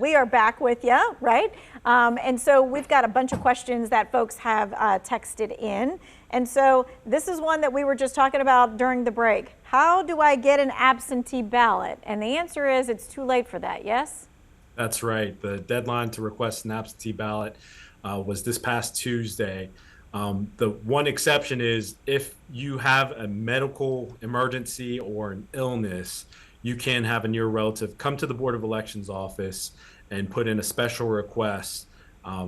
we are back with you, right? And so we've got a bunch of questions that folks have texted in. And so this is one that we were just talking about during the break. How do I get an absentee ballot? And the answer is it's too late for that, yes? That's right. The deadline to request an absentee ballot was this past Tuesday. The one exception is if you have a medical emergency or an illness, you can have a near relative come to the Board of Elections office and put in a special request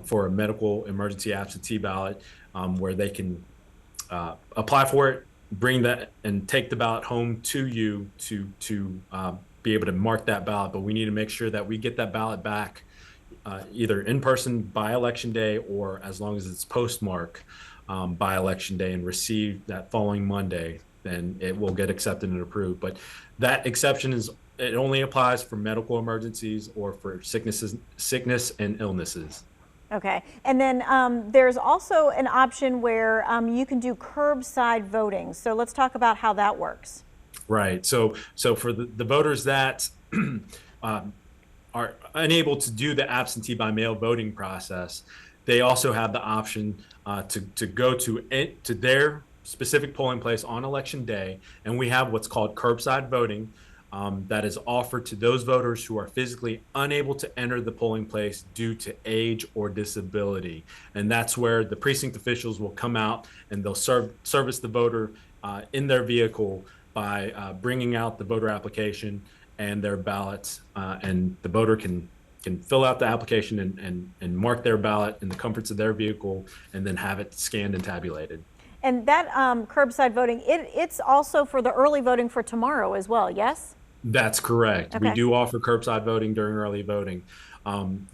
for a medical emergency absentee ballot where they can apply for it, bring that and take the ballot home to you to be able to mark that ballot. But we need to make sure that we get that ballot back either in person by election day or as long as it's postmark by election day and received that following Monday, then it will get accepted and approved. But that exception it only applies for medical emergencies or for sickness and illnesses. Okay, and then there's also an option where you can do curbside voting. So let's talk about how that works. Right. So for the voters that are unable to do the absentee by mail voting process, they also have the option to go to their specific polling place on election day, and we have what's called curbside voting. That is offered to those voters who are physically unable to enter the polling place due to age or disability. And that's where the precinct officials will come out and they'll service the voter in their vehicle by bringing out the voter application and their ballots. And the voter can fill out the application and mark their ballot in the comforts of their vehicle and then have it scanned and tabulated. And that curbside voting, it's also for the early voting for tomorrow as well, yes? That's correct. Okay. We do offer curbside voting during early voting.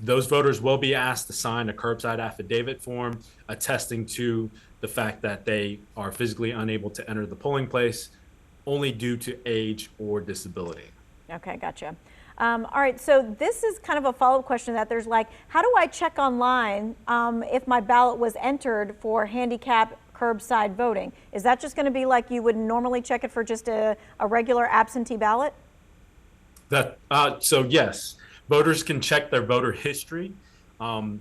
Those voters will be asked to sign a curbside affidavit form attesting to the fact that they are physically unable to enter the polling place only due to age or disability. Okay, gotcha. All right, so this is kind of a follow-up question that there's like, how do I check online if my ballot was entered for handicap curbside voting? Is that just going to be like you would normally check it for just a regular absentee ballot? So yes, voters can check their voter history on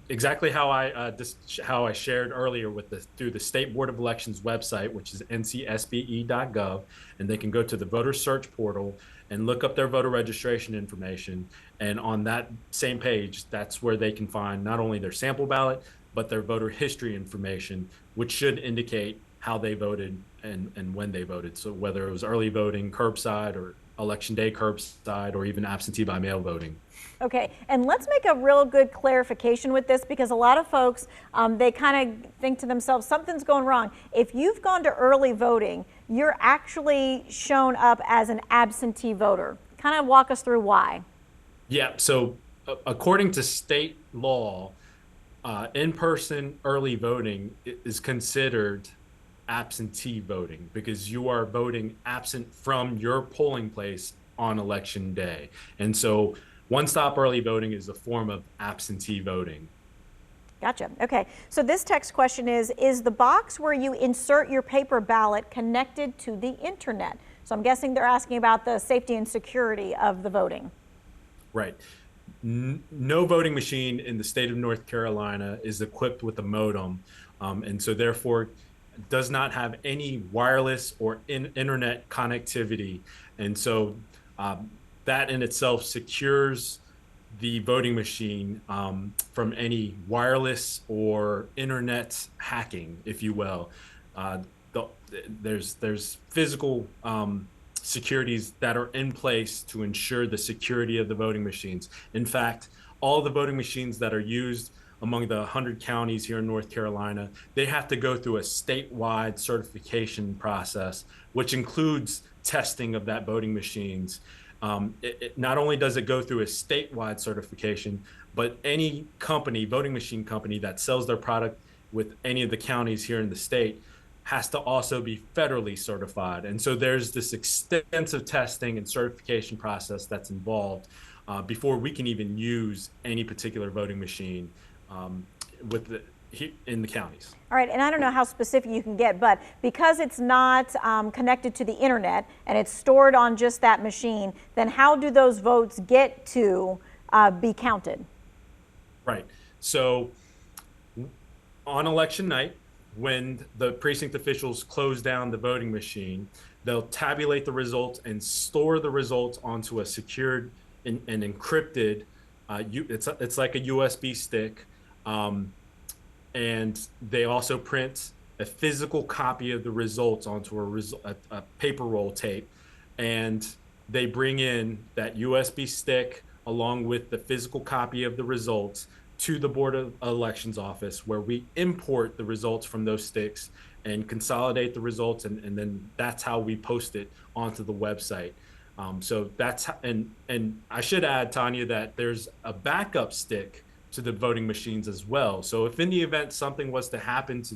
exactly how I shared earlier through the State Board of Elections website, which is ncsbe.gov, and they can go to the voter search portal and look up their voter registration information. And on that same page, that's where they can find not only their sample ballot, but their voter history information, which should indicate how they voted and when they voted. So whether it was early voting, curbside, or election day curbside, or even absentee by mail voting. Okay, and let's make a real good clarification with this, because a lot of folks, they kind of think to themselves, something's going wrong. If you've gone to early voting, you're actually shown up as an absentee voter. Kind of walk us through why. Yeah, so according to state law, in-person early voting is considered absentee voting because you are voting absent from your polling place on election day. And so one-stop early voting is a form of absentee voting. Gotcha. Okay. So this text question is the box where you insert your paper ballot connected to the internet? So I'm guessing they're asking about the safety and security of the voting. Right. No voting machine in the state of North Carolina is equipped with a modem, and so therefore does not have any wireless or internet connectivity. And so that in itself secures the voting machine from any wireless or internet hacking, if you will. There's physical securities that are in place to ensure the security of the voting machines. In fact, all the voting machines that are used among the 100 counties here in North Carolina, they have to go through a statewide certification process, which includes testing of that voting machines. Not only does it go through a statewide certification, but any company, voting machine company that sells their product with any of the counties here in the state has to also be federally certified. And so there's this extensive testing and certification process that's involved before we can even use any particular voting machine. in the counties. All right, and I don't know how specific you can get, but because it's not connected to the internet and it's stored on just that machine, then how do those votes get to be counted? Right. So on election night, when the precinct officials close down the voting machine, they'll tabulate the results and store the results onto a secured and encrypted, it's like a USB stick. And they also print a physical copy of the results onto a paper roll tape. And they bring in that USB stick along with the physical copy of the results to the Board of Elections office, where we import the results from those sticks and consolidate the results, and then that's how we post it onto the website. So that's and I should add, Tanya, that there's a backup stick to the voting machines as well. So if in the event something was to happen to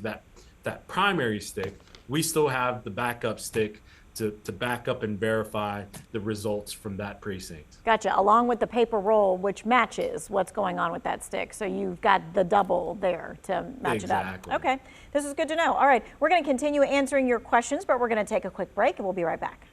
that primary stick, we still have the backup stick to back up and verify the results from that precinct. Gotcha, along with the paper roll, which matches what's going on with that stick. So you've got the double there to match Exactly. it up. Okay, this is good to know. All right, we're going to continue answering your questions, but we're going to take a quick break and we'll be right back.